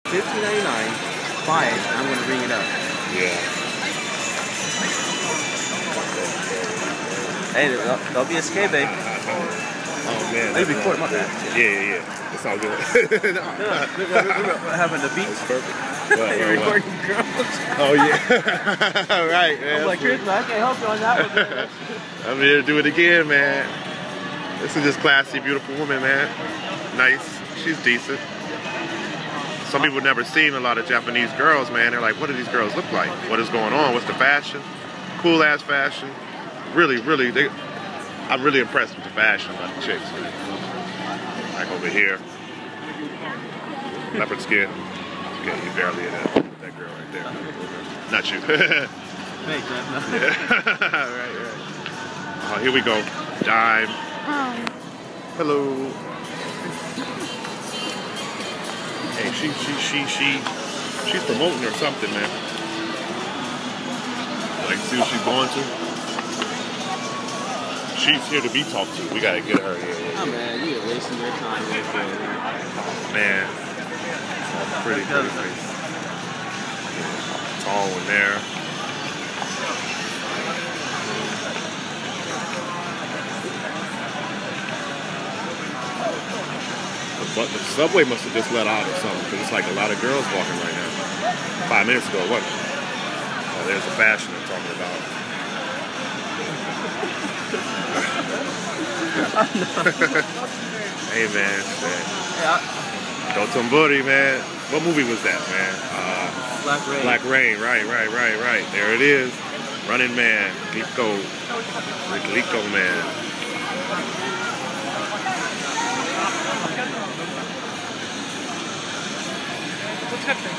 $15.99. Buy it, and I'm gonna ring it up. Yeah. Hey, there'll be a skate, babe. Oh man. Hey, record my bad. Yeah. It's all good. Look what happened to the beach. It's perfect. You're recording girls. Oh yeah. All right, man. I'm like, Chris, man, I can't help you on that one, man. I'm here to do it again, man. This is just classy, beautiful woman, man. Nice. She's decent. Some people never seen a lot of Japanese girls, man. They're like, what do these girls look like? What is going on? What's the fashion? Cool ass fashion. Really, I'm really impressed with the fashion of the chicks. Like over here. Leopard skin. Okay, you barely in that girl right there. Not you. Thanks, man. Yeah. Right. Here we go. Dime. Hello. Hey, she's promoting or something, man. Like, see what she's going to? She's here to be talked to. We gotta get her here. Oh man, you're wasting your time right there. Man. Pretty face. Tall one there. But the subway must have just let out or something, because it's like a lot of girls walking right now. 5 minutes ago, what? Oh, there's the fashion I'm talking about. Hey, man. Go Tomburi, man. What movie was that, man? Black Rain. Black Rain, right. There it is. Running Man. Liko Man. What's happening?